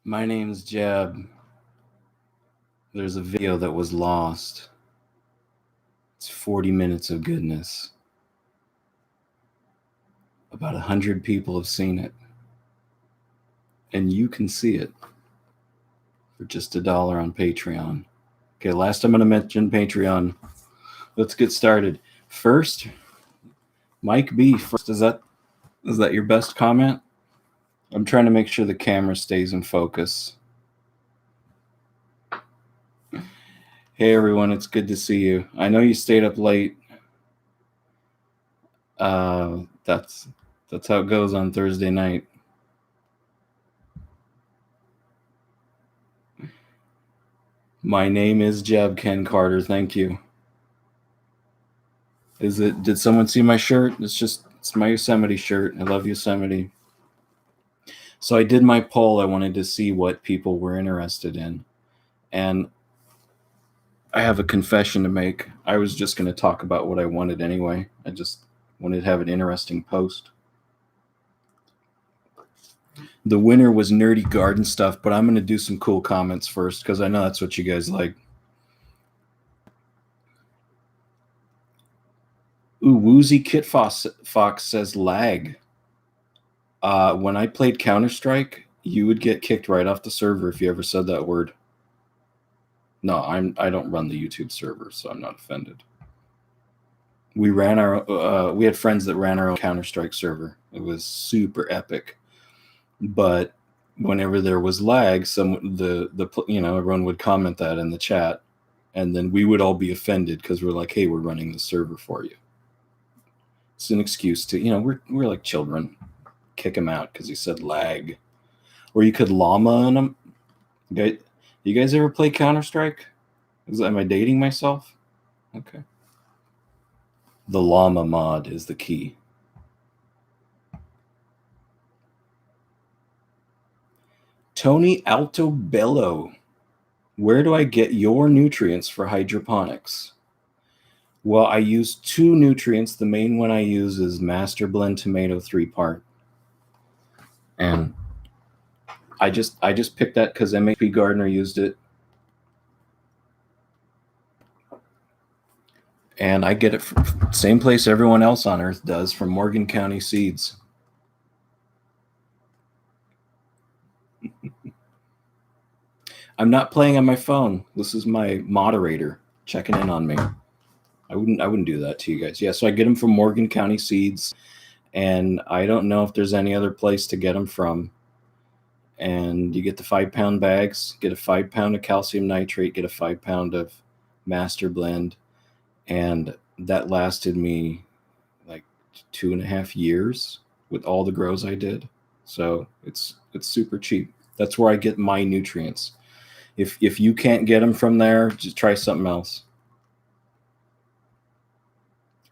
My name's Jeb. There's a video that was lost. It's 40 minutes of goodness. About 100 people have seen it. And you can see it for just $1 on Patreon. Okay, last I'm going to mention Patreon. Let's get started. First, Mike B. First, is that your best comment? I'm trying to make sure the camera stays in focus. Hey everyone, it's good to see you. I know you stayed up late. That's how it goes on Thursday night. My name is Jeb Ken Carter. Thank you. Did someone see my shirt? It's my Yosemite shirt. I love Yosemite. So I did my poll. I wanted to see what people were interested in. And I have a confession to make. I was just going to talk about what I wanted anyway. I just wanted to have an interesting post. The winner was nerdy garden stuff, but I'm going to do some cool comments first because I know that's what you guys like. Ooh, Woozy Kit Fox says lag. When I played Counter-Strike, you would get kicked right off the server if you ever said that word. No, I don't run the YouTube server, so I'm not offended. We had friends that ran our own Counter-Strike server. It was super epic. But whenever there was lag, everyone would comment that in the chat, and then we would all be offended because we're like, hey, we're running the server for you. It's an excuse to, we're like children. Kick him out because he said lag. Or you could llama on him. You guys ever play Counter-Strike? Am I dating myself? Okay. The llama mod is the key. Tony Altobello, where do I get your nutrients for hydroponics? Well, I use 2 nutrients. The main one I use is Master Blend Tomato 3-part. And I just picked that because MHP Gardener used it. And I get it from the same place everyone else on earth does, from Morgan County Seeds. I'm not playing on my phone. This is my moderator checking in on me. I wouldn't do that to you guys. Yeah, so I get them from Morgan County Seeds, and I don't know if there's any other place to get them from. And you get the 5-pound bags, get a 5 pound of calcium nitrate, get a 5 pound of Master Blend, and that lasted me like 2.5 years with all the grows I did. So it's super cheap. That's where I get my nutrients. If you can't get them from there, just try something else.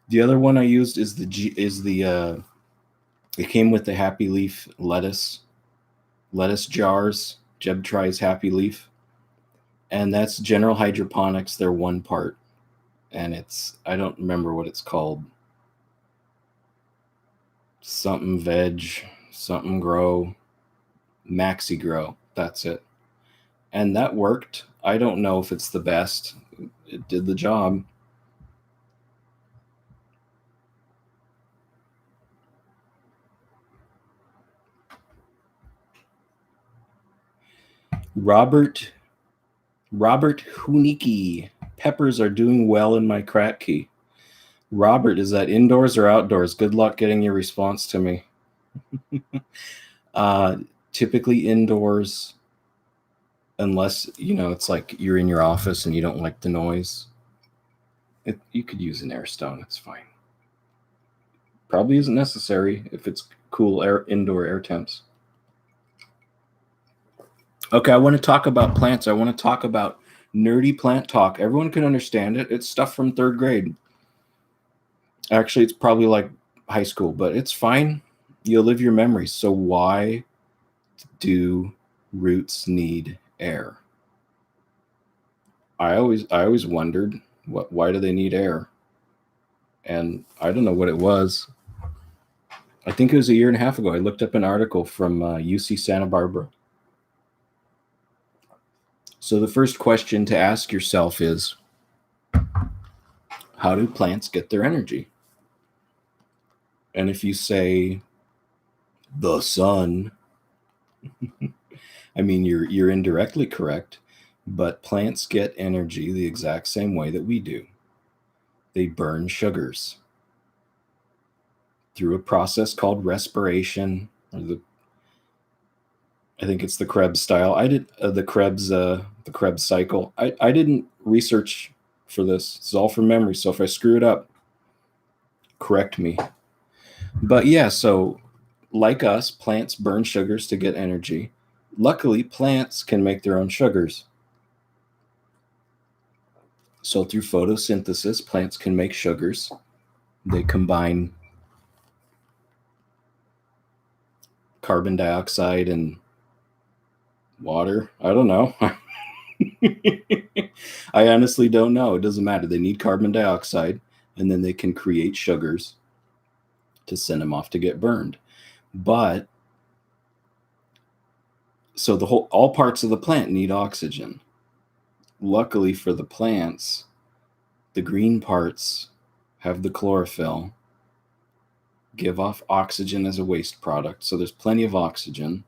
The other one I used is it came with the Happy Leaf lettuce jars. Jeb tries Happy Leaf, and that's General Hydroponics. They're 1-part, and I don't remember what it's called. Something veg, something grow, Maxi Grow. That's it. And that worked. I don't know if it's the best. It did the job. Robert Huniki. Peppers are doing well in my Kratky. Robert, is that indoors or outdoors? Good luck getting your response to me. Typically indoors, unless, it's like you're in your office and you don't like the noise. You could use an air stone. It's fine. Probably isn't necessary if it's cool indoor air temps. Okay, I want to talk about plants. I want to talk about nerdy plant talk. Everyone can understand it. It's stuff from 3rd grade. Actually, it's probably like high school, but it's fine. You'll live your memories. So why do roots need air? I always wondered, why do they need air? and I don't know what it was. I think it was a year and a half ago. I looked up an article from UC Santa Barbara. So the first question to ask yourself is, how do plants get their energy? And if you say the sun, I mean, you're indirectly correct, but plants get energy the exact same way that we do. They burn sugars through a process called respiration, or I think it's the Krebs style. I did the Krebs cycle. I didn't research for this. It's all from memory. So if I screw it up, correct me. But yeah, so like us, plants burn sugars to get energy. Luckily, plants can make their own sugars. So through photosynthesis, plants can make sugars. They combine carbon dioxide and water. I don't know. I honestly don't know. It doesn't matter. They need carbon dioxide, and then they can create sugars to send them off to get burned. But so all parts of the plant need oxygen. Luckily for the plants, the green parts have the chlorophyll, give off oxygen as a waste product. So there's plenty of oxygen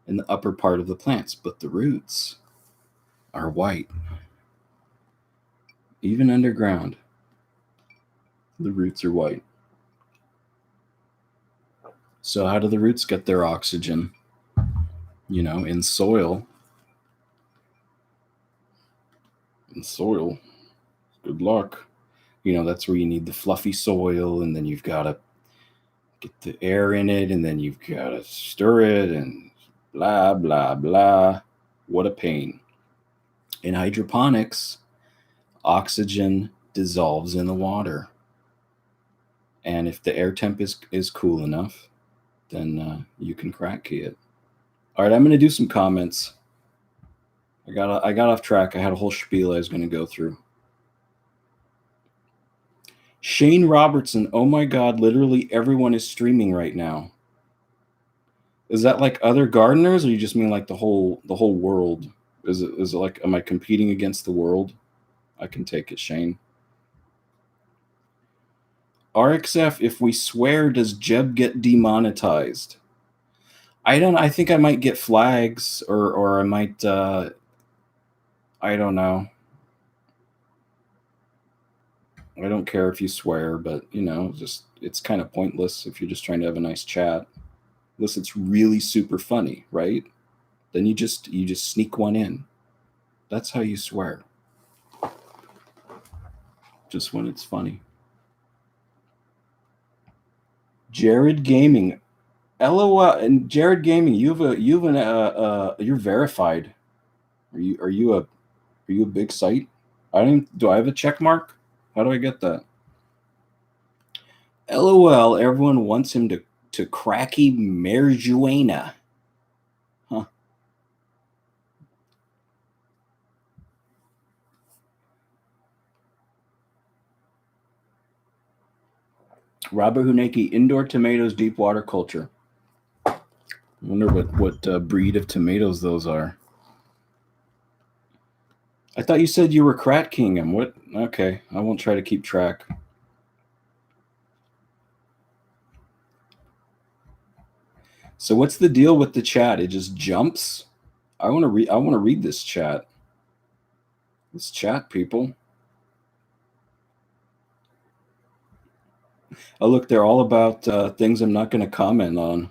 in the upper part of the plants, but the roots are white. Even underground, the roots are white. So how do the roots get their oxygen? In soil. In soil, good luck. That's where you need the fluffy soil, and then you've got to get the air in it, and then you've got to stir it, and blah, blah, blah. What a pain. In hydroponics, oxygen dissolves in the water. And if the air temp is cool enough, then you can crack key it. All right, I'm going to do some comments. I got off track. I had a whole spiel I was going to go through. Shane Robertson, oh my God, literally everyone is streaming right now. Is that like other gardeners, or you just mean like the whole world? Is it like, am I competing against the world? I can take it, Shane. RXF, if we swear, does Jeb get demonetized? I think I might get flags, or I might, I don't know. I don't care if you swear, but just it's kind of pointless if you're just trying to have a nice chat. Unless it's really super funny, right? Then you just sneak one in. That's how you swear. Just when it's funny. Jared Gaming, LOL, and Jared Gaming, you're verified. Are you a big site? Do I have a check mark? How do I get that? LOL, everyone wants him to cracky marijuana. Huh. Robert Huneke, indoor tomatoes, deep water culture. I wonder what breed of tomatoes those are. I thought you said you were Crat King them. What? Okay, I won't try to keep track. So what's the deal with the chat? It just jumps. I want to read this chat. This chat, people. Oh, look, they're all about things I'm not going to comment on.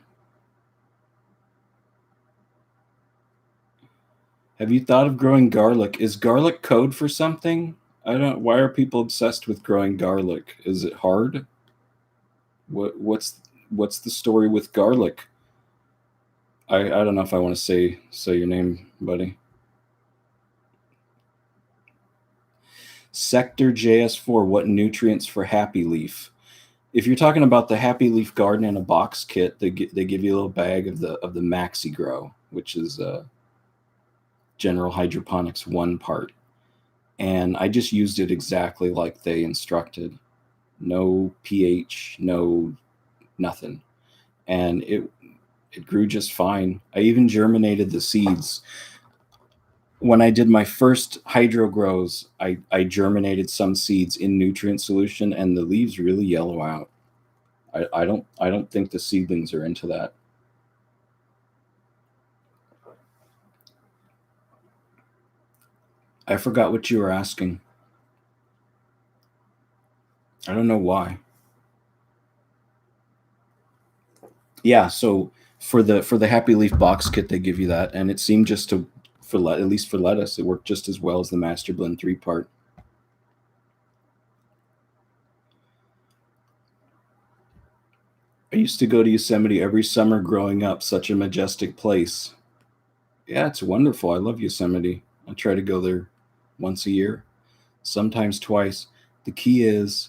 Have you thought of growing garlic? Is garlic code for something? Why are people obsessed with growing garlic? Is it hard? What's the story with garlic? I don't know if I want to say your name, buddy. Sector JS4, what nutrients for Happy Leaf? If you're talking about the Happy Leaf Garden in a box kit, they give you a little bag of the Maxi Grow, which is General Hydroponics 1 part. And I just used it exactly like they instructed. no pH, no nothing. And it grew just fine. I even germinated the seeds. When I did my first hydro grows, I germinated some seeds in nutrient solution, and the leaves really yellow out. I don't think the seedlings are into that. I forgot what you were asking. I don't know why. Yeah, so for the Happy Leaf box kit, they give you that, and it seemed just to at least for lettuce, it worked just as well as the Master Blend 3-part. I used to go to Yosemite every summer growing up, such a majestic place. Yeah, it's wonderful. I love Yosemite. I try to go there once a year, sometimes twice. The key is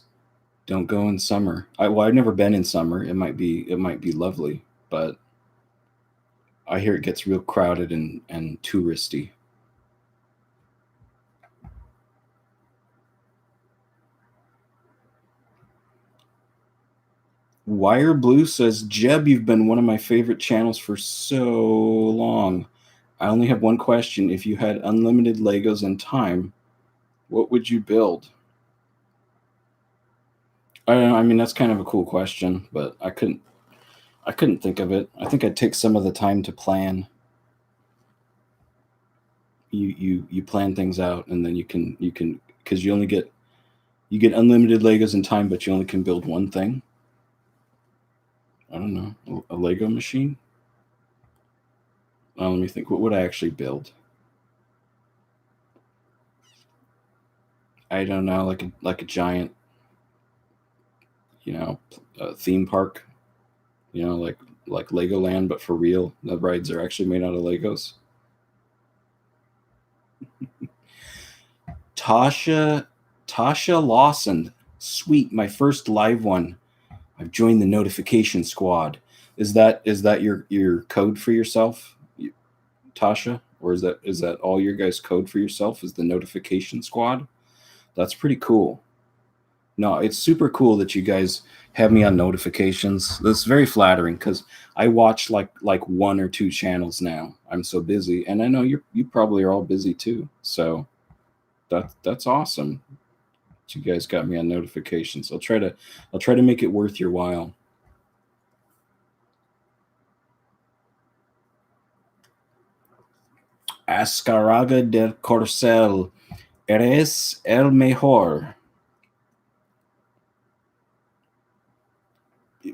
don't go in summer. I've never been in summer. It might be lovely, but I hear it gets real crowded and touristy. Wire Blue says, Jeb, you've been one of my favorite channels for so long. I only have one question. If you had unlimited Legos and time, what would you build? I don't know. I mean, that's kind of a cool question, but I couldn't think of it. I think I'd take some of the time to plan. You plan things out, and then you can because you get unlimited Legos and time, but you only can build one thing. I don't know, a Lego machine. Let me think. What would I actually build? I don't know, like a giant, you know, theme park. Like Legoland, but for real. The rides are actually made out of Legos. Tasha Tasha Lawson, sweet, my first live one. I've joined the notification squad. Is that your code for yourself, Tasha, or is that all your guys' code for yourself? Is the notification squad? That's pretty cool. No, it's super cool that you guys have me on notifications. That's very flattering because I watch like one or two channels now. I'm so busy, and I know you probably are all busy too. So that's awesome. That you guys got me on notifications. I'll try to make it worth your while. Ascaraga del Corcel, eres el mejor.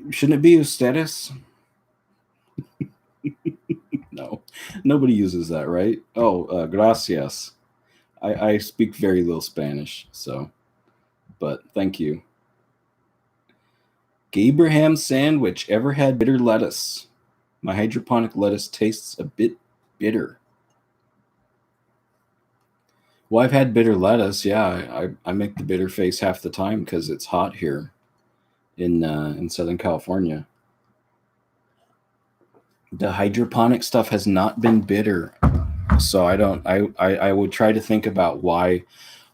Shouldn't it be ustedes? No, nobody uses that, right? Oh, gracias. I speak very little Spanish, so, but thank you. Gabraham sandwich. Ever had bitter lettuce? My hydroponic lettuce tastes a bit bitter. Well, I've had bitter lettuce. Yeah, I make the bitter face half the time because it's hot here in Southern California. The hydroponic stuff has not been bitter, so I don't. I would try to think about why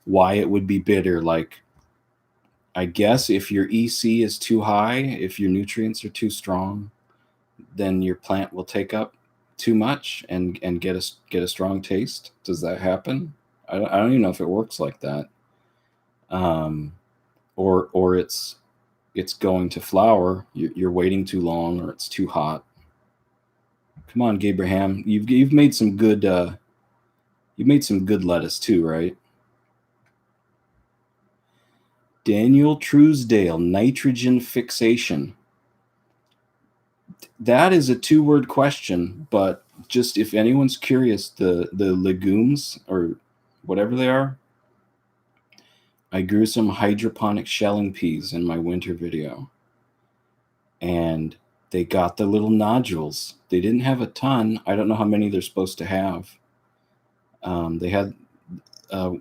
it would be bitter. Like, I guess if your EC is too high, if your nutrients are too strong, then your plant will take up too much and get a strong taste. Does that happen? I don't even know if it works like that. Um, or it's going to flower. You're waiting too long, or it's too hot. Come on, Gabraham. You've made some good lettuce too, right? Daniel Truesdale, nitrogen fixation. That is a two-word question, but just if anyone's curious, the legumes or whatever they are, I grew some hydroponic shelling peas in my winter video, and they got the little nodules. They didn't have a ton. I don't know how many they're supposed to have. They had uh,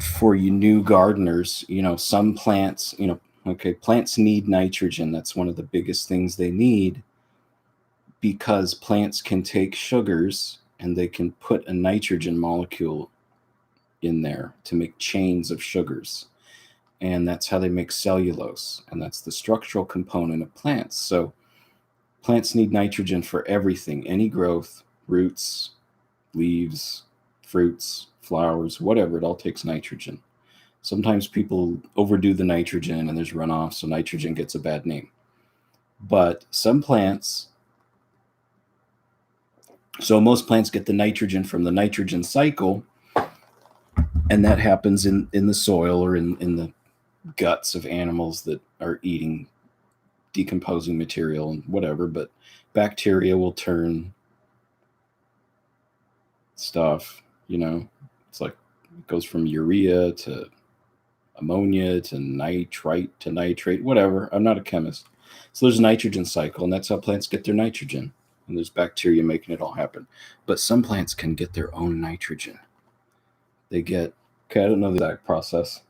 for you new gardeners, some plants, okay, plants need nitrogen. That's one of the biggest things they need because plants can take sugars and they can put a nitrogen molecule in there to make chains of sugars. and that's how they make cellulose, and that's the structural component of plants. So plants need nitrogen for everything, any growth, roots, leaves, fruits, flowers, whatever, it all takes nitrogen. Sometimes people overdo the nitrogen and there's runoff, so nitrogen gets a bad name. But some plants, so most plants get the nitrogen from the nitrogen cycle, and that happens in the soil or in the guts of animals that are eating decomposing material and whatever. But bacteria will turn stuff, it's like it goes from urea to ammonia to nitrite to nitrate, whatever. I'm not a chemist. So there's a nitrogen cycle, and that's how plants get their nitrogen. And there's bacteria making it all happen. But some plants can get their own nitrogen. They get, I don't know the exact process.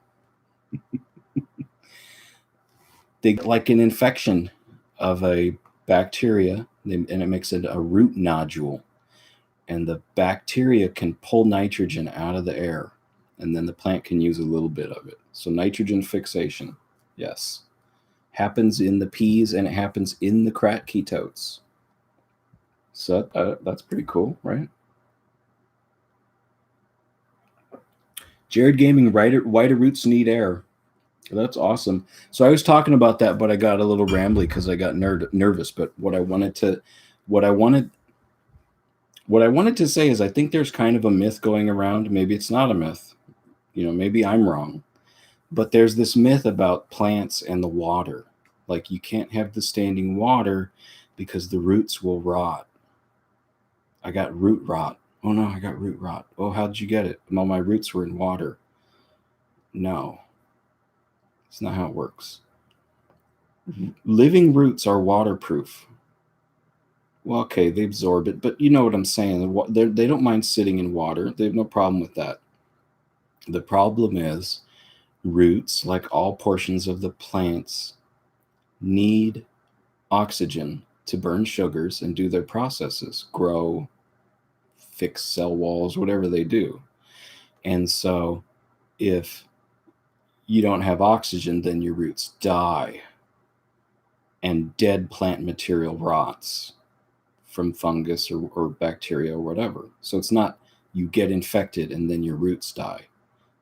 They get like an infection of a bacteria, and it makes it a root nodule. And the bacteria can pull nitrogen out of the air, and then the plant can use a little bit of it. So nitrogen fixation, yes, happens in the peas, and it happens in the ketotes. So that's pretty cool, right? Jared Gaming, why do roots need air? That's awesome. So I was talking about that, but I got a little rambly because I got nervous. But what I wanted to say is I think there's kind of a myth going around. Maybe it's not a myth. Maybe I'm wrong. But there's this myth about plants and the water. Like you can't have the standing water because the roots will rot. I got root rot. Oh no, I got root rot. Oh, how did you get it? Well, my roots were in water. No, it's not how it works. Living roots are waterproof. Well, okay, they absorb it, but you know what I'm saying. They don't mind sitting in water. They have no problem with that. The problem is roots, like all portions of the plants, need oxygen to burn sugars and do their processes, grow, fix cell walls, whatever they do. And so if you don't have oxygen, then your roots die and dead plant material rots from fungus or bacteria or whatever. So it's not you get infected and then your roots die.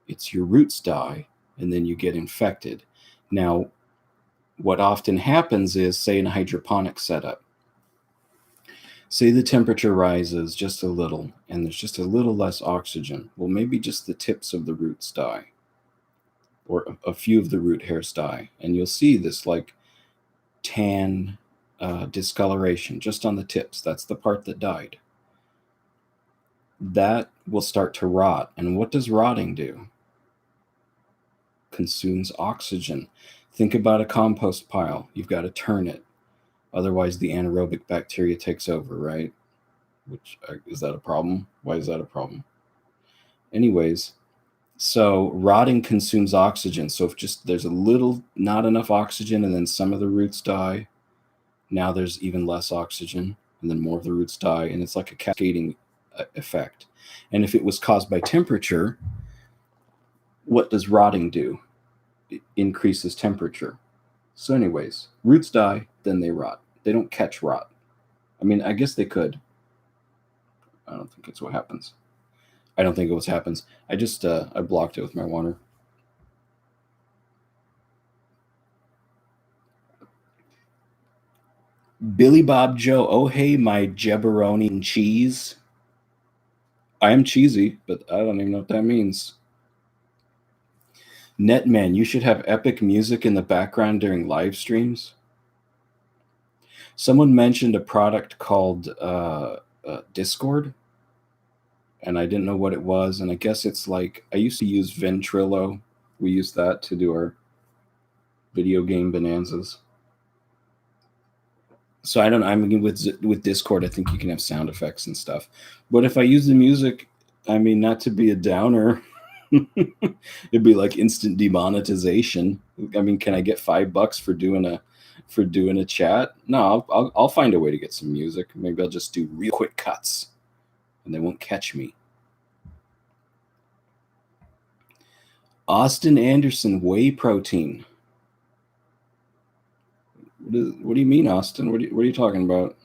It's your roots die and then you get infected. Now, what often happens is, say in a hydroponic setup, say the temperature rises just a little and there's just a little less oxygen. Well, maybe just the tips of the roots die, or a few of the root hairs die. And you'll see this like tan discoloration just on the tips. That's the part that died. That will start to rot. And what does rotting do? Consumes oxygen. Think about a compost pile. You've got to turn it. Otherwise, the anaerobic bacteria takes over, right? Which is that a problem? Why is that a problem? Anyways, so rotting consumes oxygen. So if just there's a little, not enough oxygen, and then some of the roots die, now there's even less oxygen, and then more of the roots die, and it's like a cascading effect. And if it was caused by temperature, what does rotting do? It increases temperature. So anyways, roots die, then they rot. They don't catch rot. I mean, I guess they could. I don't think it's what happens. I don't think it was happens. I just I blocked it with my water. Billy Bob Joe, oh hey, my jebberoni and cheese. I am cheesy, but I don't even know what that means. Netman, you should have epic music in the background during live streams. Someone mentioned a product called Discord, and I didn't know what it was. And I guess it's like, I used to use Ventrilo. We used that to do our video game bonanzas. So I don't know. I mean, with Discord, I think you can have sound effects and stuff. But if I use the music, I mean, not to be a downer, it'd be like instant demonetization. I mean, can I get $5 for doing a chat? No, I'll find a way to get some music. Maybe I'll just do real quick cuts, and they won't catch me. Austin Anderson whey protein. What do you mean, Austin? What are you talking about?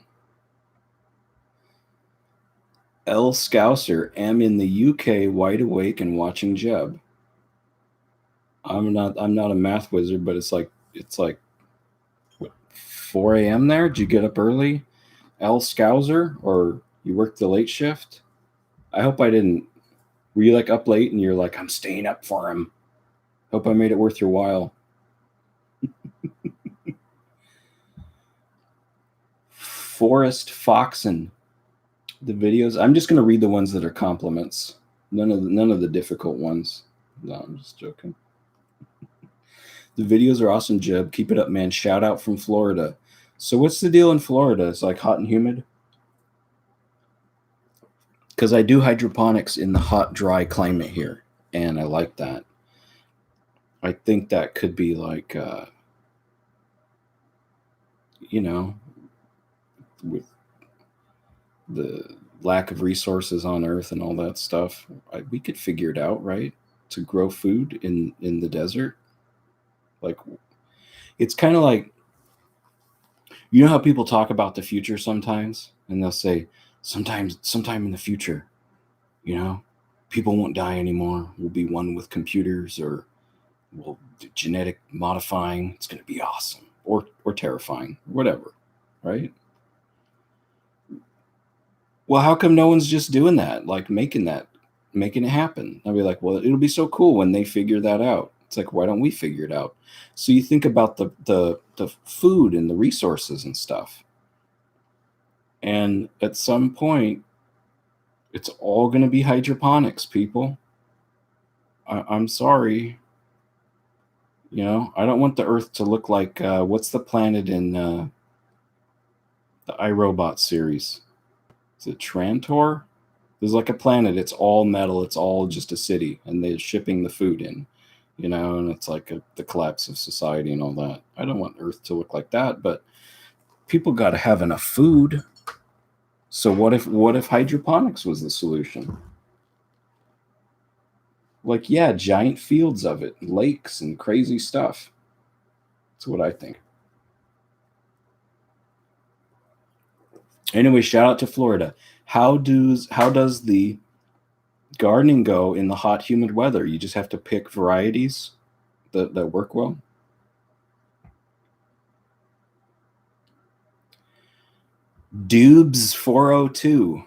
L. Scouser, am in the UK, wide awake and watching Jeb. I'm not a math wizard, but it's like what, 4 a.m. there? Did you get up early? L. Scouser, or you worked the late shift? I hope I didn't. Were you like up late and you're like, I'm staying up for him? Hope I made it worth your while. Forest Foxen. The videos. I'm just gonna read the ones that are compliments. None of the difficult ones. No, I'm just joking. The videos are awesome, Jeb. Keep it up, man. Shout out from Florida. So what's the deal in Florida? It's like hot and humid? Because I do hydroponics in the hot, dry climate here, and I like that. I think that could be like, with the lack of resources on Earth and all that stuff, we could figure it out, right? To grow food in the desert. Like, it's kind of like, you know how people talk about the future sometimes, and they'll say, sometime in the future, people won't die anymore. We'll be one with computers, or we'll do genetic modifying. It's going to be awesome, or terrifying, whatever, right? Well, how come no one's just doing that, like making it happen? I'll be like, well, it'll be so cool when they figure that out. It's like, why don't we figure it out? So you think about the food and the resources and stuff, and at some point, it's all going to be hydroponics, people. I'm sorry. I don't want the Earth to look like what's the planet in the iRobot series? Is it Trantor? There's like a planet. It's all metal. It's all just a city, and they're shipping the food in, and it's like the collapse of society and all that. I don't want Earth to look like that, but people got to have enough food. So what if hydroponics was the solution? Like, yeah, giant fields of it, lakes and crazy stuff. That's what I think. Anyway, shout out to Florida. How does the gardening go in the hot, humid weather? You just have to pick varieties that work well. Dubes 402.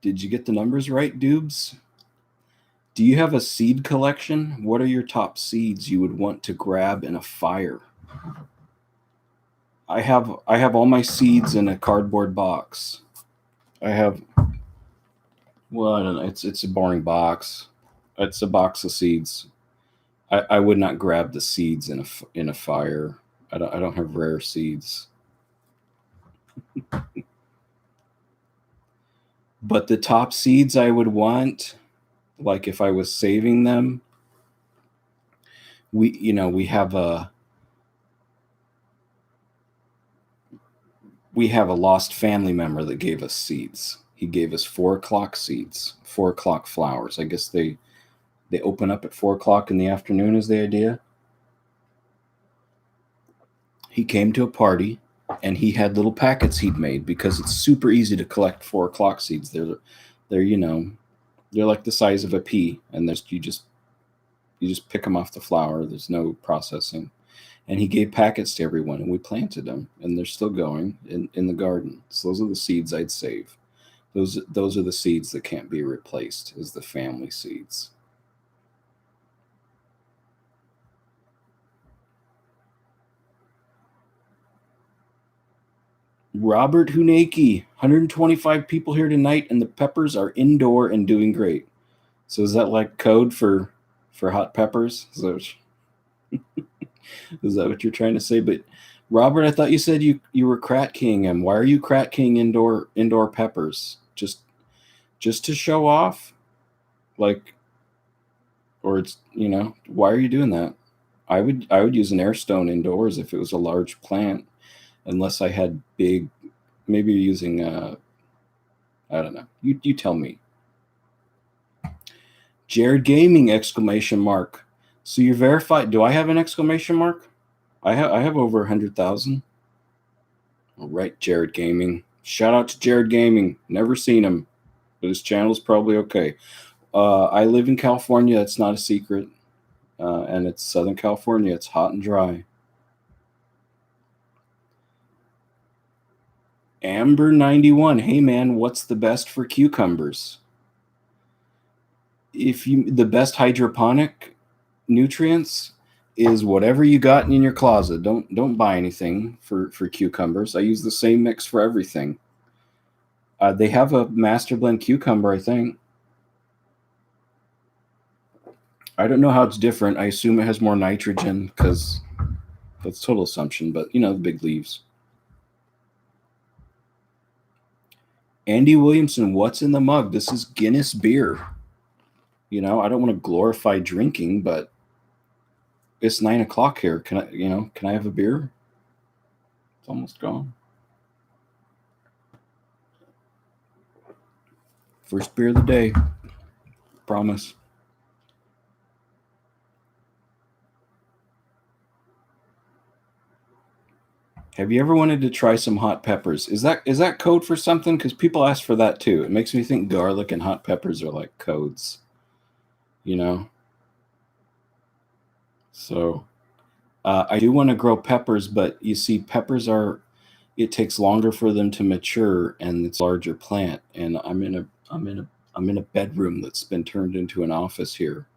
Did you get the numbers right, Dubes? Do you have a seed collection? What are your top seeds you would want to grab in a fire? I have all my seeds in a cardboard box. I have, well, I don't know. It's a boring box. It's a box of seeds. I would not grab the seeds in a fire. I don't have rare seeds. But the top seeds I would want, like if I was saving them, we have a lost family member that gave us seeds. He gave us 4 o'clock seeds, 4 o'clock flowers. I guess they open up at 4 o'clock in the afternoon is the idea. He came to a party, and he had little packets he'd made, because it's super easy to collect 4 o'clock seeds. They're like the size of a pea, and you just pick them off the flower. There's no processing. And he gave packets to everyone, and we planted them, and they're still going in the garden. So those are the seeds I'd save. Those are the seeds that can't be replaced, as the family seeds. Robert Hunaki, 125 people here tonight, and the peppers are indoor and doing great. So is that like code for hot peppers? Is that what you're trying to say? But Robert, I thought you said you were crat keying him. Why are you crat keying indoor peppers? Just to show off? Like, or it's, why are you doing that? I would use an air stone indoors if it was a large plant, unless I had big, maybe you're using I don't know. You tell me. Jared Gaming exclamation mark. So you're verified. Do I have an exclamation mark? I have over 100,000. All right, Jared Gaming. Shout out to Jared Gaming. Never seen him, but his channel's probably okay. I live in California. That's not a secret. And it's Southern California. It's hot and dry. Amber91. Hey man, what's the best for cucumbers? The best hydroponic nutrients is whatever you got in your closet. Don't buy anything for cucumbers. I use the same mix for everything. They have a master blend cucumber, I think. I don't know how it's different. I assume it has more nitrogen because that's total assumption, but the big leaves. Andy Williamson, what's in the mug? This is Guinness beer. I don't want to glorify drinking, but it's 9 o'clock here. Can I have a beer? It's almost gone. First beer of the day. Promise. Have you ever wanted to try some hot peppers? Is that code for something? Because people ask for that too. It makes me think garlic and hot peppers are like codes. So I do want to grow peppers, but you see, peppers it takes longer for them to mature, and it's a larger plant. And I'm in a bedroom that's been turned into an office here.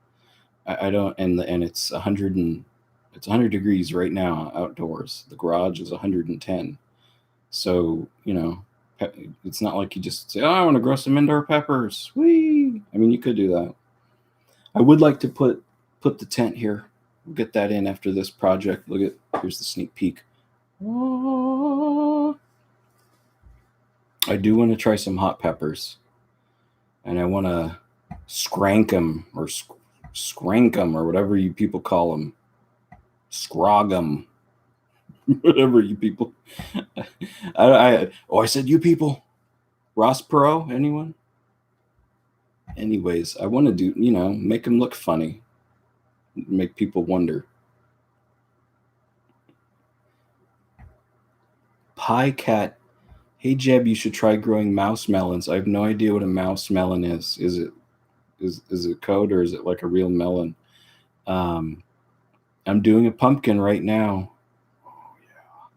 I don't, and it's 100 degrees right now outdoors. The garage is 110. So it's not like you just say, "Oh, I want to grow some indoor peppers." Whee! I mean, you could do that. I would like to put the tent here. We'll get that in after this project. Here's the sneak peek. I do want to try some hot peppers, and I want to scrank them or whatever you people call them. Scrog them. Whatever you people. I said you people. Ross Perot, anyone? Anyways, I want to do, make them look funny. Make people wonder. Pie Cat. Hey Jeb, you should try growing mouse melons. I have no idea what a mouse melon is. Is it code or is it like a real melon? I'm doing a pumpkin right now. Oh yeah.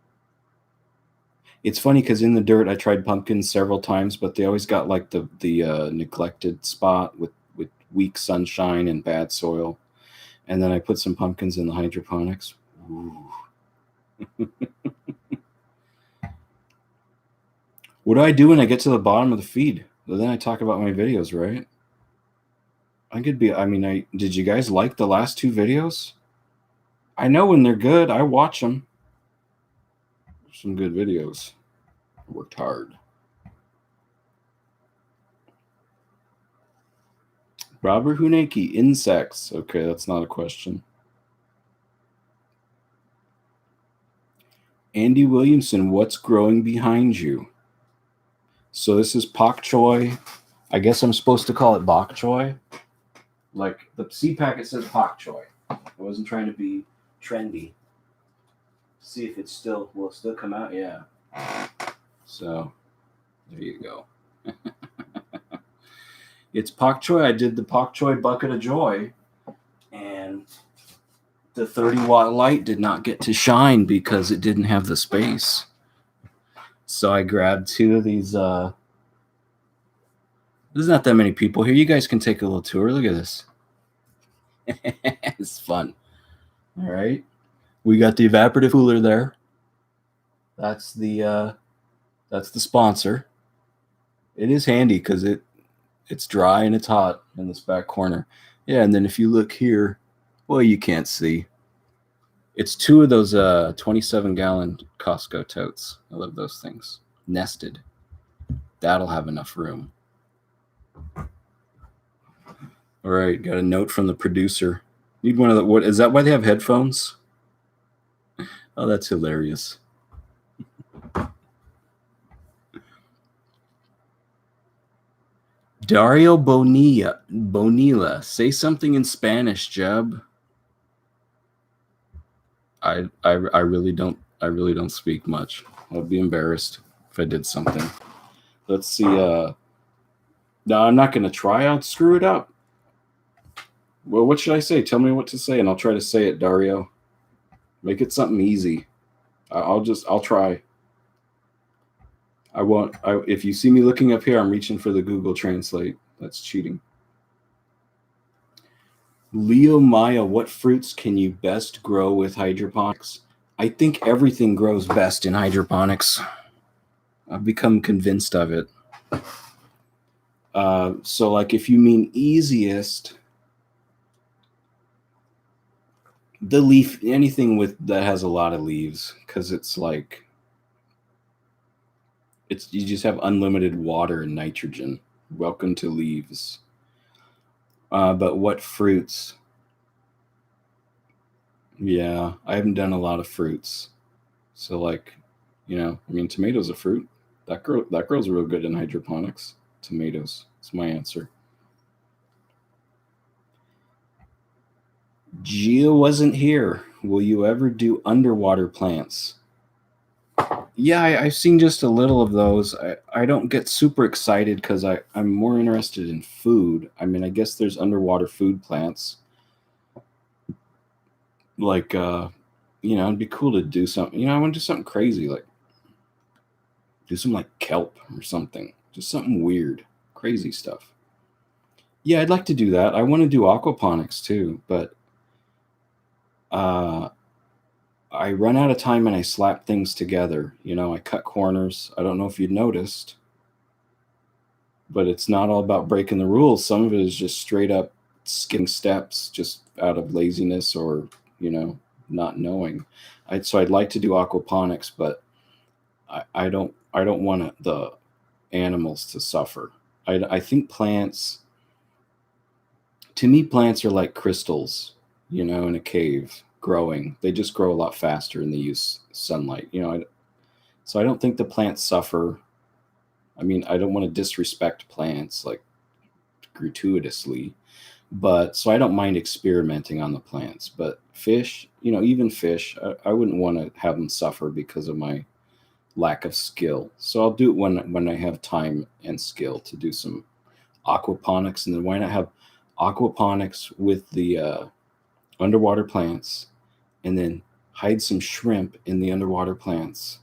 It's funny because in the dirt I tried pumpkins several times, but they always got like the neglected spot with weak sunshine and bad soil. And then I put some pumpkins in the hydroponics. Ooh. What do I do when I get to the bottom of the feed? Well, then I talk about my videos, right? Did you guys like the last 2 videos? I know when they're good, I watch them. Some good videos. I worked hard. Robert Huneke, insects. Okay, that's not a question. Andy Williamson, what's growing behind you? So this is pak choi. I guess I'm supposed to call it bok choy. Like the seed packet says pak choi. I wasn't trying to be trendy. See if will it still come out? Yeah. So there you go. It's pak choi. I did the pak choi bucket of joy, and the 30-watt light did not get to shine because it didn't have the space. So I grabbed 2 of these. There's not that many people here. You guys can take a little tour. Look at this. It's fun. All right. We got the evaporative cooler there. That's the sponsor. It is handy because it's dry and it's hot in this back corner. Yeah, and then if you look here, well, you can't see. It's 2 of those 27-gallon Costco totes. I love those things. Nested. That'll have enough room. All right, got a note from the producer. Need one of the, what is that why they have headphones? Oh, that's hilarious. Dario Bonilla, say something in Spanish, Jeb. I really don't speak much. I'd be embarrassed if I did something. Let's see. No, I'm not gonna try. I'll screw it up. Well, what should I say? Tell me what to say, and I'll try to say it, Dario. Make it something easy. I'll try. I won't. If you see me looking up here, I'm reaching for the Google Translate. That's cheating. Leo Maya, what fruits can you best grow with hydroponics? I think everything grows best in hydroponics. I've become convinced of it. So, like, if you mean easiest, the leaf, anything with that has a lot of leaves, because it's like you just have unlimited water and nitrogen. Welcome to leaves. But what fruits? Yeah, I haven't done a lot of fruits. So, like, I mean, tomatoes a fruit. That grows real good in hydroponics. Tomatoes. That's my answer. Gia wasn't here. Will you ever do underwater plants? Yeah, I've seen just a little of those. I don't get super excited because I'm more interested in food. I mean, I guess there's underwater food plants. Like, it'd be cool to do something. I want to do something crazy, like do some like kelp or something. Just something weird, crazy stuff. Yeah, I'd like to do that. I want to do aquaponics too, but I run out of time and I slap things together. I cut corners. I don't know if you'd noticed, but it's not all about breaking the rules. Some of it is just straight up skipping steps just out of laziness or, not knowing. So I'd like to do aquaponics, but I don't want the animals to suffer. I think plants, to me, plants are like crystals, in a cave growing. They just grow a lot faster and they use sunlight, so I don't think the plants suffer. I mean, I don't want to disrespect plants like gratuitously, but so I don't mind experimenting on the plants. But fish, even fish, I wouldn't want to have them suffer because of my lack of skill. So I'll do it when I have time and skill to do some aquaponics, and then why not have aquaponics with the underwater plants, and then hide some shrimp in the underwater plants.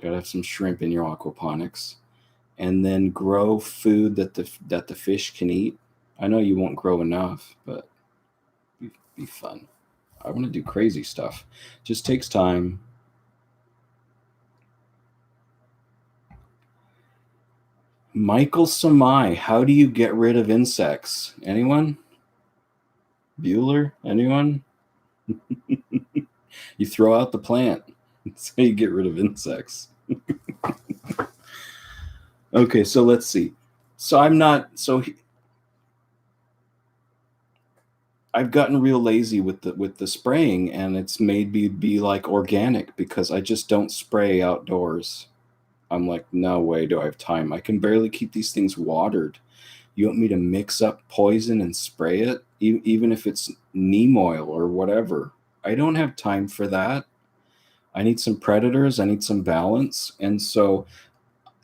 Gotta have some shrimp in your aquaponics, and then grow food that the fish can eat. I know you won't grow enough, but be fun. I want to do crazy stuff. Just takes time. Michael Samai, how do you get rid of insects? Anyone? Bueller? Anyone? You throw out the plant. That's how you get rid of insects. Okay, so let's see. So I've gotten real lazy with the spraying, and it's made me be like organic because I just don't spray outdoors. I'm like, no way do I have time. I can barely keep these things watered. You want me to mix up poison and spray it, even if it's neem oil or whatever? I don't have time for that. I need some predators. I need some balance. And so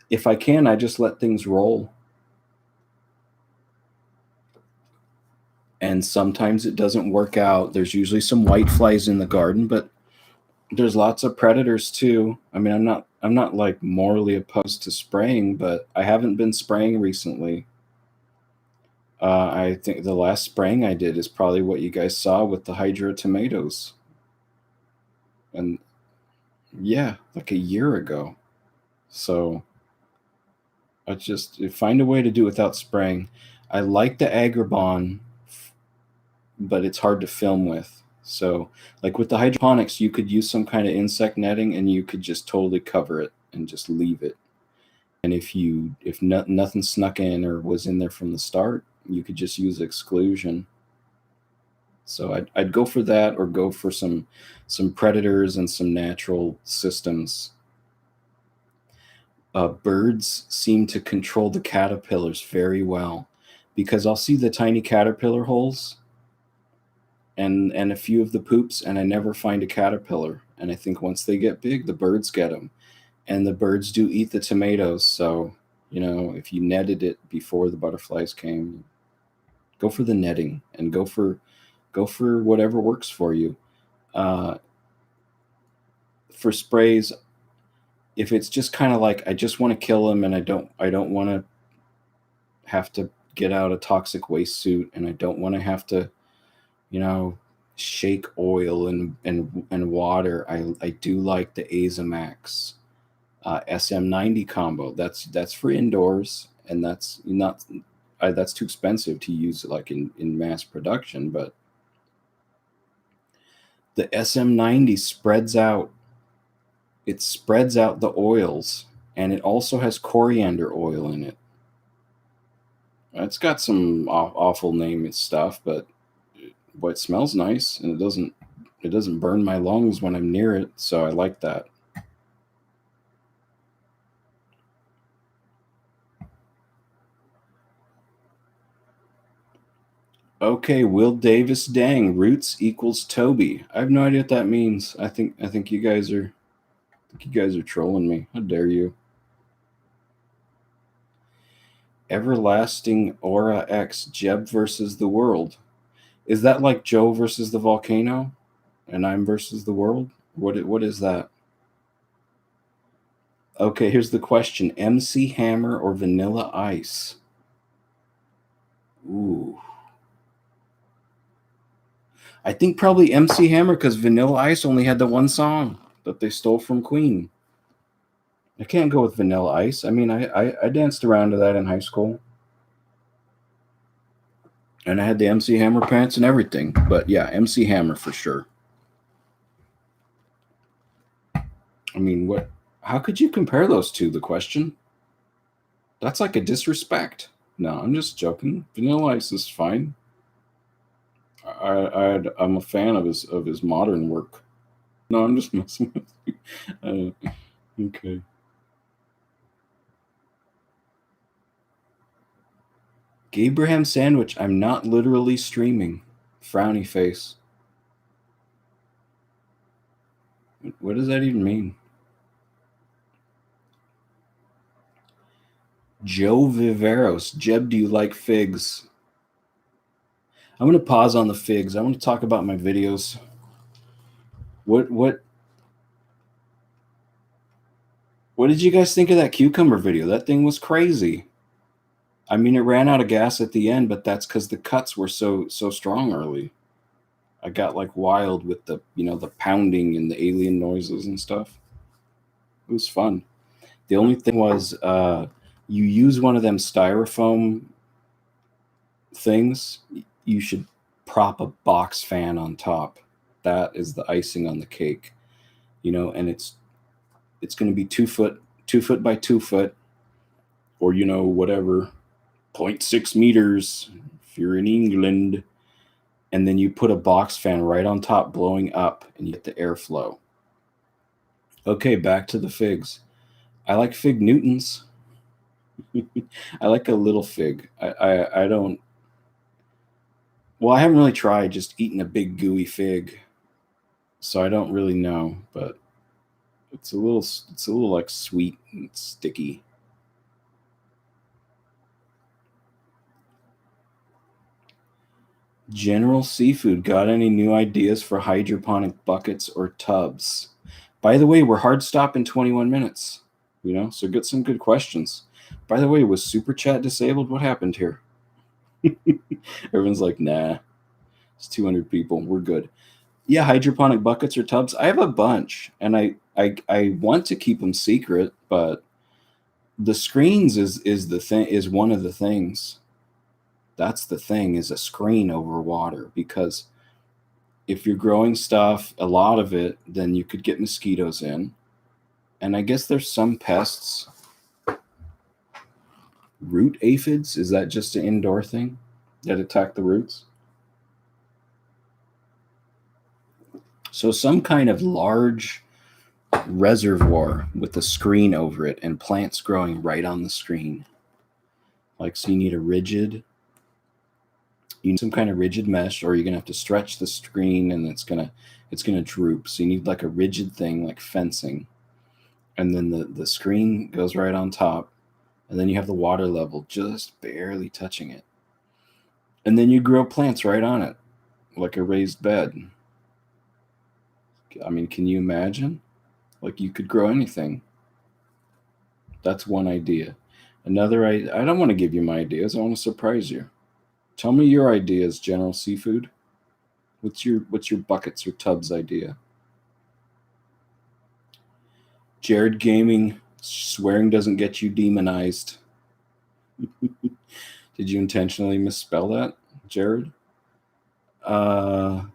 if I can, I just let things roll. And sometimes it doesn't work out. There's usually some white flies in the garden, but there's lots of predators too. I mean, I'm not like morally opposed to spraying, but I haven't been spraying recently. I think the last spraying I did is probably what you guys saw with the hydro tomatoes. And yeah, like a year ago. So I just find a way to do it without spraying. I like the Agribon, but it's hard to film with. So, like with the hydroponics, you could use some kind of insect netting, and you could just totally cover it and just leave it. And if nothing snuck in or was in there from the start, you could just use exclusion. So I'd go for that, or go for some predators and some natural systems. Birds seem to control the caterpillars very well, because I'll see the tiny caterpillar holes and a few of the poops, and I never find a caterpillar. And I think once they get big, the birds get them, and the birds do eat the tomatoes. So if you netted it before the butterflies came, go for the netting and go for whatever works for you. For sprays, if it's just kind of like I just want to kill them and I don't want to have to get out a toxic waste suit, and I don't want to have to shake oil and water, I do like the Azamax SM90 combo. That's for indoors, and that's not that's too expensive to use like in mass production. But the SM90 spreads out the oils, and it also has coriander oil in it. It's got some awful name and stuff, but it smells nice, and it doesn't burn my lungs when I'm near it, so I like that. Okay, Will Davis, dang, roots equals Toby. I have no idea what that means. I think you guys are trolling me. How dare you? Everlasting Aura X, Jeb versus the world. Is that like Joe versus the volcano, and I'm versus the world? What is that? Okay, here's the question: MC Hammer or Vanilla Ice? Ooh. I think probably MC Hammer, because Vanilla Ice only had the one song that they stole from Queen. I can't go with Vanilla Ice. I mean, I danced around to that in high school. And I had the MC Hammer pants and everything. But yeah, MC Hammer for sure. I mean, how could you compare those two? The question? That's like a disrespect. No, I'm just joking. Vanilla Ice is fine. I'm a fan of his modern work. No, I'm just messing with you. Okay. Gabraham sandwich. I'm not literally streaming. Frowny face. What does that even mean? Joe Viveros. Jeb, do you like figs? I'm going to pause on the figs. I want to talk about my videos. What did you guys think of that cucumber video? That thing was crazy. I mean, it ran out of gas at the end, but that's because the cuts were so strong early. I got like wild with the the pounding and the alien noises and stuff. It was fun. The only thing was, you use one of them styrofoam things, you should prop a box fan on top. That is the icing on the cake, and it's going to be 2 foot by 2 foot, or whatever, 0.6 meters if you're in England, and then you put a box fan right on top blowing up, and you get the airflow. Okay, back to the figs. I like fig Newtons. I like a little fig. I don't. Well, I haven't really tried just eating a big gooey fig, so I don't really know. But it's a little like sweet and sticky. General Seafood, got any new ideas for hydroponic buckets or tubs? By the way, we're hard stop in 21 minutes. So get some good questions. By the way, was Super Chat disabled? What happened here? Everyone's like, nah, it's 200 people. We're good. Yeah, hydroponic buckets or tubs. I have a bunch, and I want to keep them secret, but the screens is the thing, is one of the things. That's the thing, is a screen over water, because if you're growing stuff, a lot of it, then you could get mosquitoes in. And I guess there's some pests. Root aphids, is that just an indoor thing that attack the roots? So some kind of large reservoir with a screen over it and plants growing right on the screen. Like, so you need some kind of rigid mesh, or you're gonna have to stretch the screen and it's gonna droop. So you need like a rigid thing like fencing. And then the screen goes right on top, and then you have the water level just barely touching it. And then you grow plants right on it, like a raised bed. I mean, can you imagine? Like, you could grow anything. That's one idea. Another idea, I don't want to give you my ideas. I want to surprise you. Tell me your ideas, General Seafood. What's your buckets or tubs idea? Jared Gaming, swearing doesn't get you demonized. Did you intentionally misspell that, Jared? Well,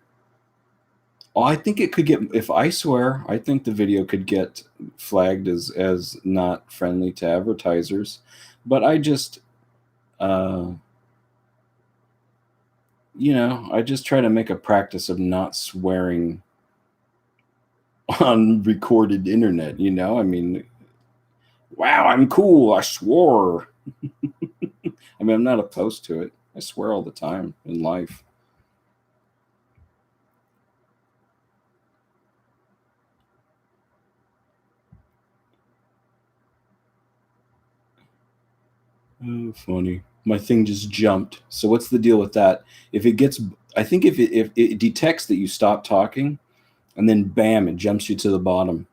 I think it could get, if I swear, I think the video could get flagged as not friendly to advertisers. But I just, I just try to make a practice of not swearing on recorded internet, I mean, wow, I'm cool, I swore. I mean, I'm not opposed to it. I swear all the time in life. Oh, funny. My thing just jumped. So what's the deal with that? If it gets, I think if it detects that you stop talking, and then bam, it jumps you to the bottom.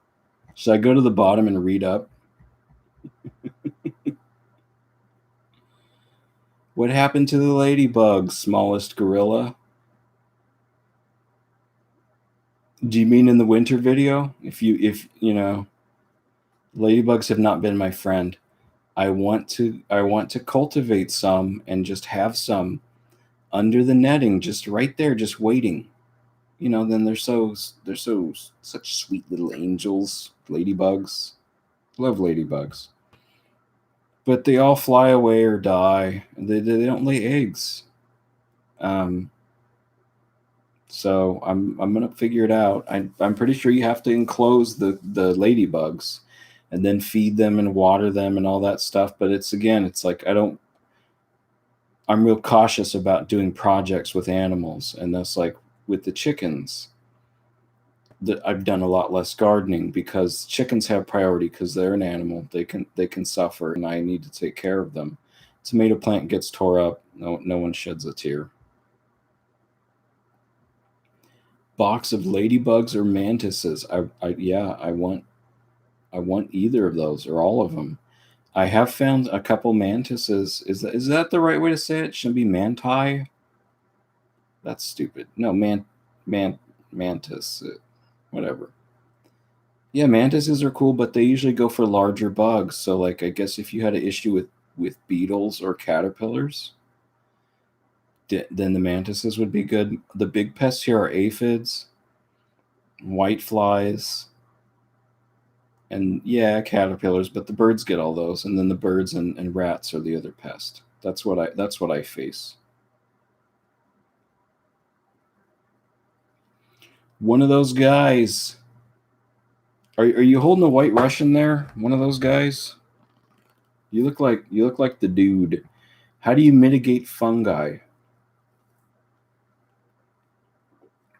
Should I go to the bottom and read up? What happened to the ladybug, smallest gorilla? Do you mean in the winter video? If ladybugs have not been my friend. I want to cultivate some and just have some under the netting, just right there, just waiting. Then they're such sweet little angels, ladybugs. Love ladybugs. But they all fly away or die. They don't lay eggs. So I'm gonna figure it out. I'm pretty sure you have to enclose the ladybugs, and then feed them and water them and all that stuff. But it's like I'm real cautious about doing projects with animals, and that's like with the chickens. That I've done a lot less gardening because chickens have priority because they're an animal. They can suffer, and I need to take care of them. Tomato plant gets tore up. No one sheds a tear. Box of ladybugs or mantises. I want either of those or all of them. I have found a couple mantises. Is that the right way to say it? Shouldn't be manti. That's stupid. No, mantis. Whatever. Yeah, mantises are cool, but they usually go for larger bugs. So, like, I guess if you had an issue with beetles or caterpillars, then the mantises would be good. The big pests here are aphids, white flies, and yeah, caterpillars. But the birds get all those, and then the birds and rats are the other pest. That's what I face. One of those guys. Are you holding a white Russian there? One of those guys? You look like the dude. How do you mitigate fungi?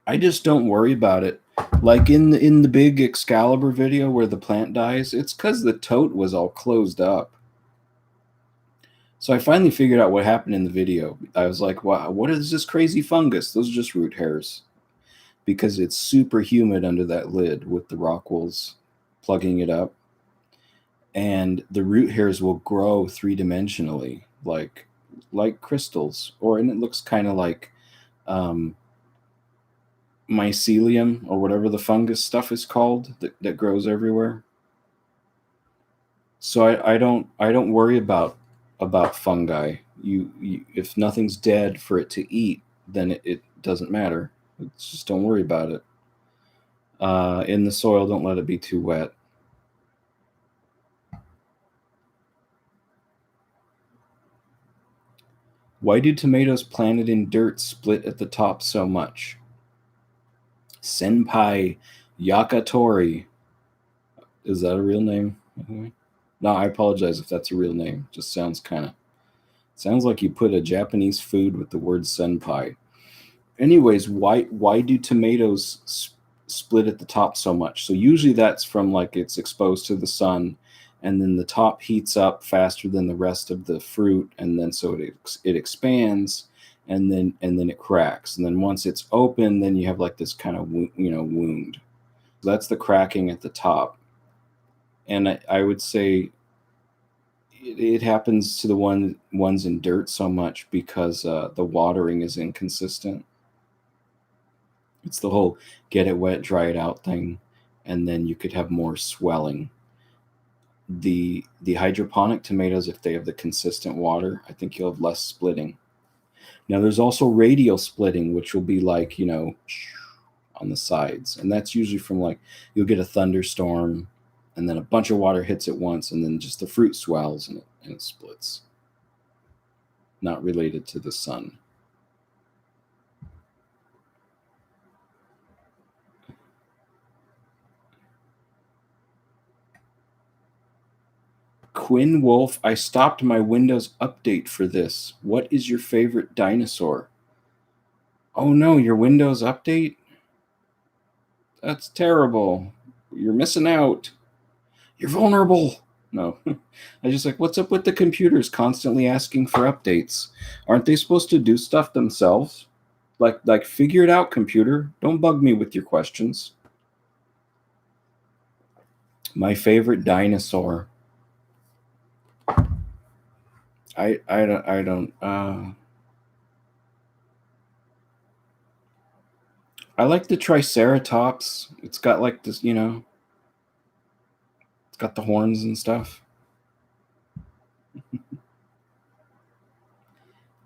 I just don't worry about it. Like in the big Excalibur video where the plant dies, it's because the tote was all closed up. So I finally figured out what happened in the video. I was like, wow, what is this crazy fungus? Those are just root hairs. Because it's super humid under that lid with the rock wools plugging it up. And the root hairs will grow 3-dimensionally, like crystals, and it looks kind of like mycelium or whatever the fungus stuff is called that grows everywhere. So I don't worry about fungi. You if nothing's dead for it to eat, then it doesn't matter. Just don't worry about it. In the soil, don't let it be too wet. Why do tomatoes planted in dirt split at the top so much? Senpai Yakatori. Is that a real name? No, I apologize if that's a real name. Just sounds like you put a Japanese food with the word senpai. Anyways, why do tomatoes split at the top so much? So usually that's from like it's exposed to the sun, and then the top heats up faster than the rest of the fruit, and then so it expands, and then it cracks, and then once it's open, then you have like this kind of wound. So that's the cracking at the top, and I would say it happens to the ones in dirt so much because the watering is inconsistent. It's the whole get it wet, dry it out thing, and then you could have more swelling. The hydroponic tomatoes, if they have the consistent water, I think you'll have less splitting. Now there's also radial splitting, which will be like on the sides, and that's usually from like you'll get a thunderstorm, and then a bunch of water hits at once, and then just the fruit swells and it splits. Not related to the sun. Quinn Wolf, I stopped my Windows update for this. What is your favorite dinosaur? Oh no, your Windows update? That's terrible. You're missing out. You're vulnerable. No. I just like, what's up with the computers constantly asking for updates? Aren't they supposed to do stuff themselves? Like figure it out, computer. Don't bug me with your questions. My favorite dinosaur. I don't I like the Triceratops. It's got like this, it's got the horns and stuff.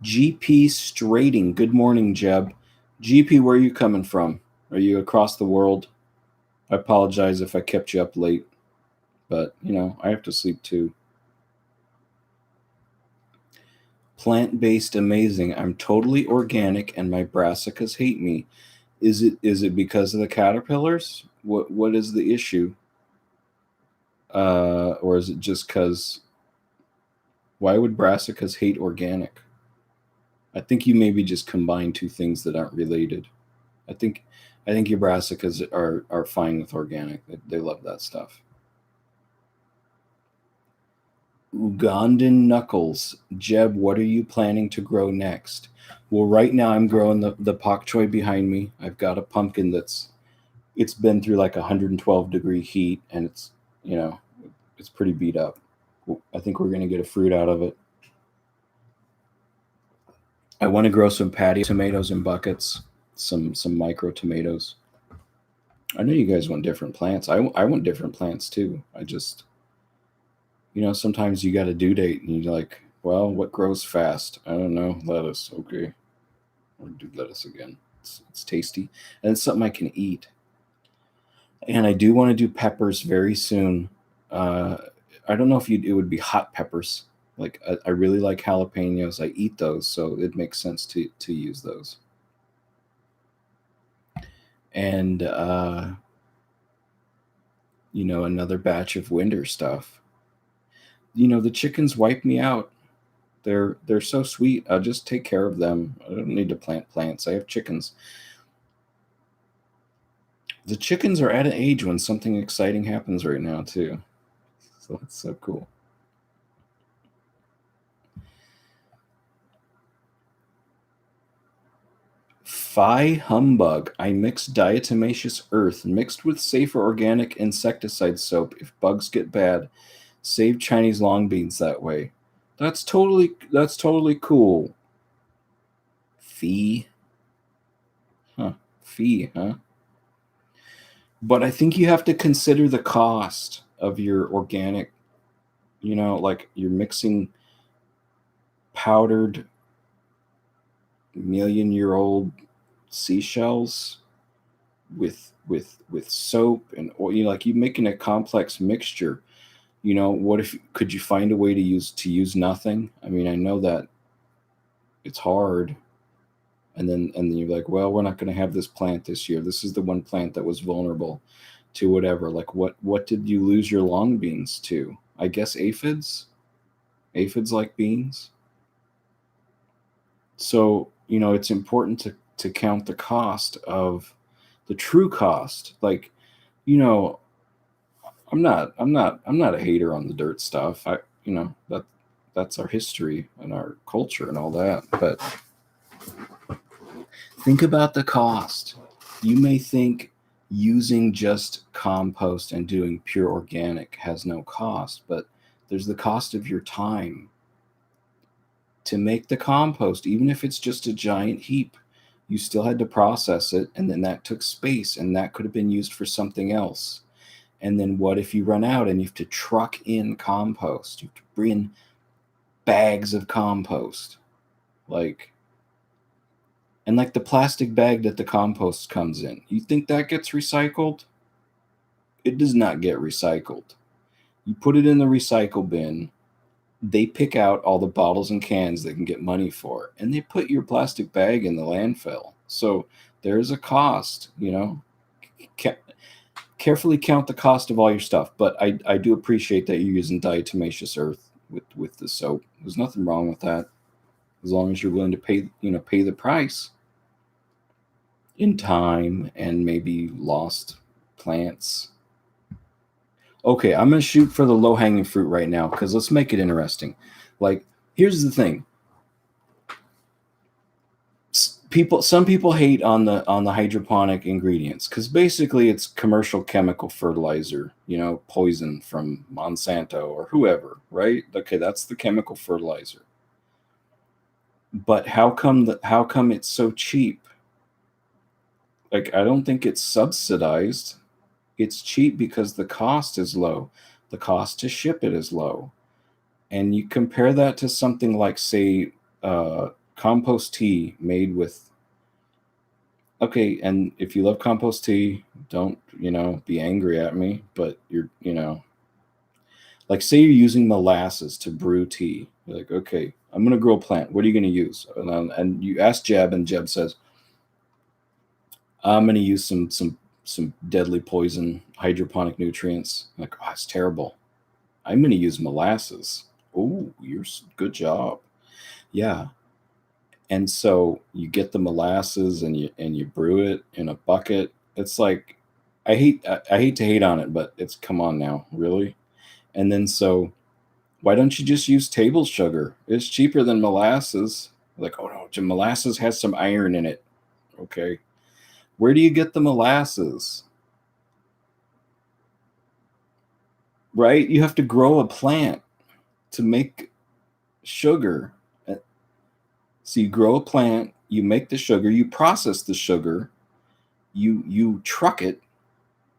GP Strating. Good morning, Jeb. GP, where are you coming from? Are you across the world? I apologize if I kept you up late, but I have to sleep too. Plant-based amazing. I'm totally organic and my brassicas hate me. Is it because of the caterpillars? What is the issue? Or is it just because why would brassicas hate organic? I think you maybe just combine two things that aren't related. I think your brassicas are fine with organic. They love that stuff. Ugandan Knuckles. Jeb, what are you planning to grow next? Well, right now I'm growing the pak choi behind me. I've got a pumpkin it's been through like 112-degree heat, and it's pretty beat up. I think we're going to get a fruit out of it. I want to grow some patio tomatoes in buckets, some micro tomatoes. I know you guys want different plants. I want different plants too. I just, sometimes you got a due date and you're like, well, what grows fast? I don't know. Lettuce. Okay. Or do lettuce again. It's tasty. And it's something I can eat. And I do want to do peppers very soon. I don't know if it would be hot peppers. Like I really like jalapenos. I eat those, so it makes sense to use those. And another batch of winter stuff. The chickens wipe me out. They're so sweet. I'll just take care of them. I don't need to plant plants. I have chickens. The chickens are at an age when something exciting happens right now too. So it's so cool. Phi humbug. I mix diatomaceous earth mixed with safer organic insecticide soap if bugs get bad. Save Chinese long beans that way. That's totally cool. Fee. Huh. Fee, huh? But I think you have to consider the cost of your organic, like you're mixing powdered million-year-old seashells with soap and oil. Like you making a complex mixture. What if could you find a way to use nothing? I mean, I know that it's hard. And then you're like, well, we're not going to have this plant this year. This is the one plant that was vulnerable. to whatever. Like what did you lose your long beans to? I guess aphids. Aphids like beans. So, it's important to count the cost of the true cost. Like, you know, I'm not a hater on the dirt stuff. That's our history and our culture and all that. But think about the cost. You may think using just compost and doing pure organic has no cost, but there's the cost of your time to make the compost. Even if it's just a giant heap, you still had to process it, and then that took space, and that could have been used for something else. And then what if you run out and you have to truck in compost? You have to bring in bags of compost. And like the plastic bag that the compost comes in, you think that gets recycled? It does not get recycled. You put it in the recycle bin, they pick out all the bottles and cans they can get money for, and they put your plastic bag in the landfill. So there's a cost, carefully count the cost of all your stuff. But I do appreciate that you're using diatomaceous earth with the soap. There's nothing wrong with that, as long as you're willing to pay the price in time and maybe lost plants. Okay, I'm gonna shoot for the low hanging fruit right now, because let's make it interesting. Like, here's the thing. Some people hate on the hydroponic ingredients, because basically it's commercial chemical fertilizer, poison from Monsanto or whoever, right? Okay, that's the chemical fertilizer. But how come it's so cheap? Like, I don't think it's subsidized. It's cheap because the cost is low. The cost to ship it is low. And you compare that to something like, say, compost tea made with. Okay, and if you love compost tea, don't, be angry at me, but like, say you're using molasses to brew tea. You're like, okay, I'm going to grow a plant. What are you going to use? And you ask Jeb, and Jeb says, I'm going to use some deadly poison hydroponic nutrients. I'm like, oh, it's terrible. I'm going to use molasses. Oh, good job. Yeah. And so you get the molasses and you brew it in a bucket. It's like, I hate to hate on it, but it's, come on now, really? And then, so why don't you just use table sugar? It's cheaper than molasses. Like, oh no, molasses has some iron in it. Okay. Where do you get the molasses? Right? You have to grow a plant to make sugar. So you grow a plant, you make the sugar, you process the sugar, you truck it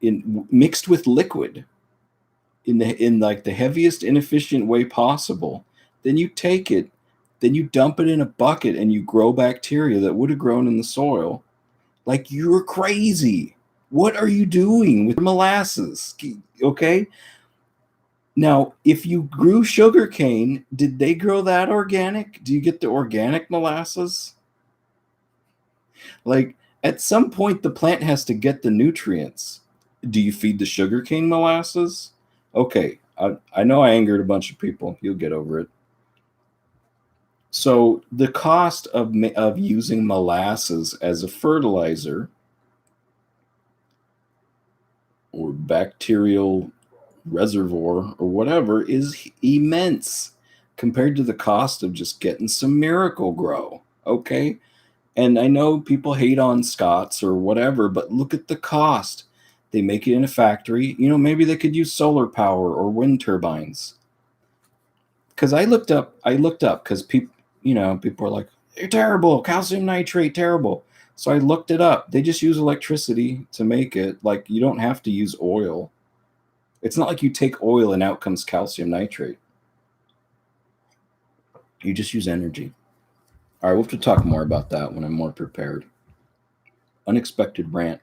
in mixed with liquid in like the heaviest inefficient way possible. Then you take it, then you dump it in a bucket, and you grow bacteria that would have grown in the soil. Like, you're crazy. What are you doing with molasses? Okay. Now, if you grew sugarcane, did they grow that organic? Do you get the organic molasses? Like, at some point, the plant has to get the nutrients. Do you feed the sugarcane molasses? Okay, I know I angered a bunch of people. You'll get over it. So the cost of using molasses as a fertilizer or bacterial reservoir or whatever is immense compared to the cost of just getting some Miracle-Gro. Okay. And I know people hate on Scott's or whatever, but look at the cost. They make it in a factory. Maybe they could use solar power or wind turbines. Because I looked up because people are like, they're terrible, calcium nitrate, terrible. So I looked it up. They just use electricity to make it. Like, you don't have to use oil. It's not like you take oil and out comes calcium nitrate. You just use energy. All right, we'll have to talk more about that when I'm more prepared. Unexpected rant.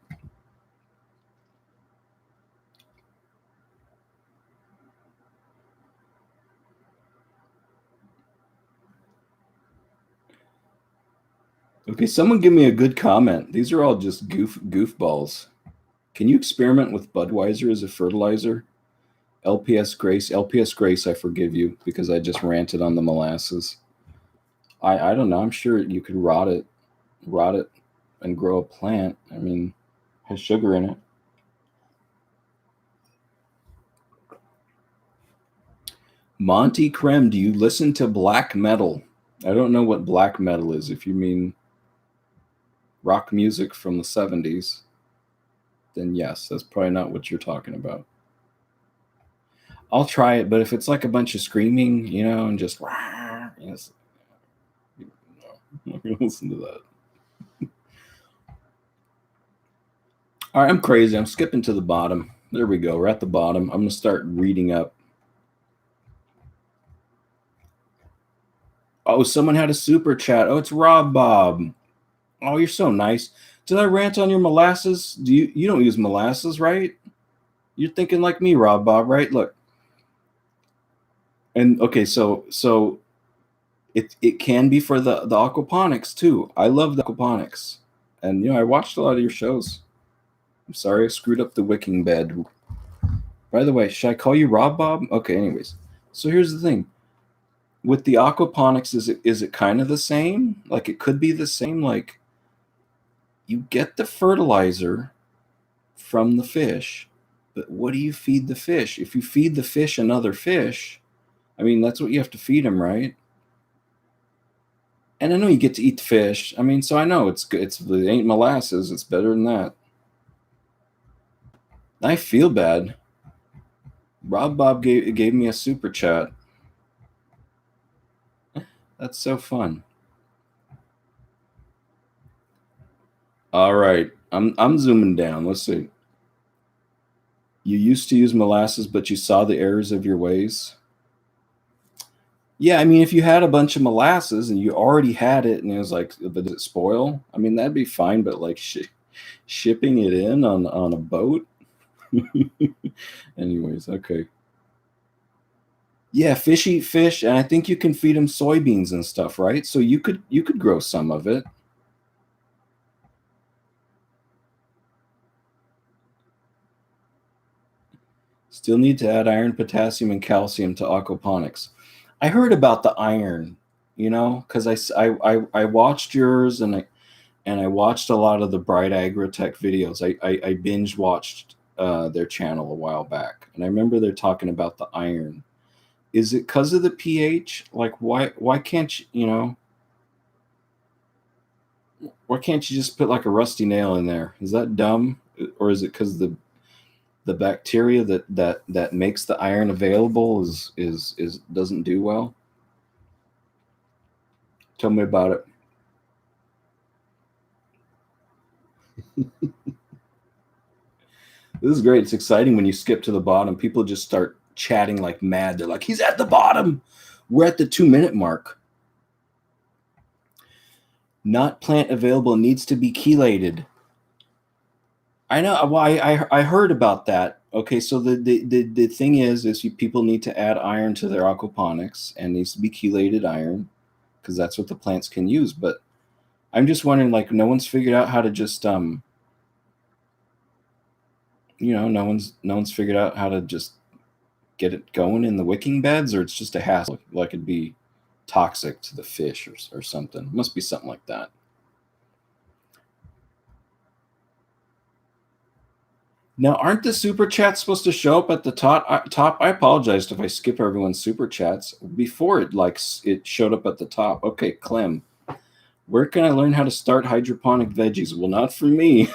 Okay, someone give me a good comment. These are all just goofballs. Can you experiment with Budweiser as a fertilizer? LPS Grace, I forgive you because I just ranted on the molasses. I don't know. I'm sure you could rot it, and grow a plant. I mean, it has sugar in it. Monty Krem, do you listen to black metal? I don't know what black metal is. If you mean rock music from the 70s, then yes, that's probably not what you're talking about. I'll try it, but if it's like a bunch of screaming, and just yes, no, I'm not gonna listen to that. All right, I'm crazy. I'm skipping to the bottom. There we go. We're at the bottom. I'm gonna start reading up. Oh, someone had a super chat. Oh, it's Rob Bob. Oh, you're so nice. Did I rant on your molasses? You don't use molasses, right? You're thinking like me, Rob Bob, right? Look. And okay, so it can be for the aquaponics too. I love the aquaponics. And I watched a lot of your shows. I'm sorry I screwed up the wicking bed. By the way, should I call you Rob Bob? Okay, anyways. So here's the thing. With the aquaponics, is it kind of the same? Like it could be the same. Like you get the fertilizer from the fish, but what do you feed the fish? If you feed the fish another fish, I mean that's what you have to feed them, right? And I know you get to eat the fish. I mean, so I know it's good. It ain't molasses. It's better than that. I feel bad. Rob Bob gave me a super chat. That's so fun. All right, I'm zooming down. Let's see. You used to use molasses, but you saw the errors of your ways. Yeah, I mean, if you had a bunch of molasses and you already had it, and it was like, but did it spoil? I mean, that'd be fine. But like shipping it in on a boat. Anyways, okay. Yeah, fish eat fish, and I think you can feed them soybeans and stuff, right? So you could grow some of it. Still need to add iron, potassium, and calcium to aquaponics. I heard about the iron, because I watched yours and I watched a lot of the Bright Agrotech videos. I binge watched their channel a while back, and I remember they're talking about the iron. Is it because of the pH? Like why can't you why can't you just put like a rusty nail in there? Is that dumb, or is it because the bacteria that makes the iron available is doesn't do well? Tell me about it. This is great. It's exciting when you skip to the bottom. People just start chatting like mad. They're like, he's at the bottom. We're at the 2-minute mark. Not plant available, needs to be chelated. I know. Well, I heard about that. Okay, so the thing is people need to add iron to their aquaponics, and needs to be chelated iron because that's what the plants can use. But I'm just wondering, like, no one's figured out how to just no one's figured out how to just get it going in the wicking beds, or it's just a hassle. Like it'd be toxic to the fish or something. It must be something like that. Now, aren't the super chats supposed to show up at the top? I apologized if I skip everyone's super chats. Before it showed up at the top. Okay, Clem, where can I learn how to start hydroponic veggies? Well, not from me.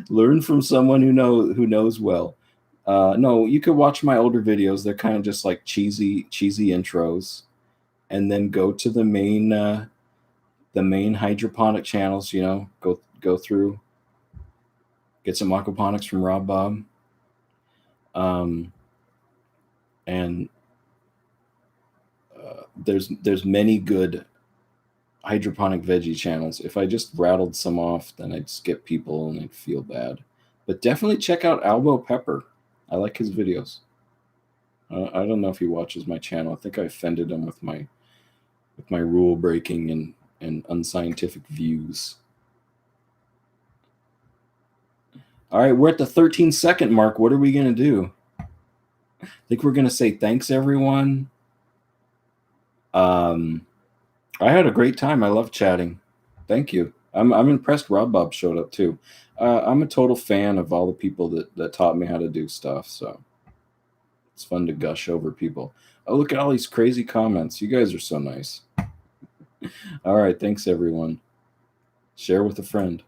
Learn from someone who knows well. No, you could watch my older videos. They're kind of just like cheesy intros, and then go to the main hydroponic channels. Go through. Get some aquaponics from Rob Bob. And there's many good hydroponic veggie channels. If I just rattled some off, then I'd skip people and I'd feel bad. But definitely check out Albo Pepper. I like his videos. I don't know if he watches my channel. I think I offended him with my rule breaking and unscientific views. All right, we're at the 13-second mark. What are we going to do? I think we're going to say thanks, everyone. I had a great time. I love chatting. Thank you. I'm impressed Rob Bob showed up too. I'm a total fan of all the people that taught me how to do stuff. So it's fun to gush over people. Oh, look at all these crazy comments. You guys are so nice. All right. Thanks, everyone. Share with a friend.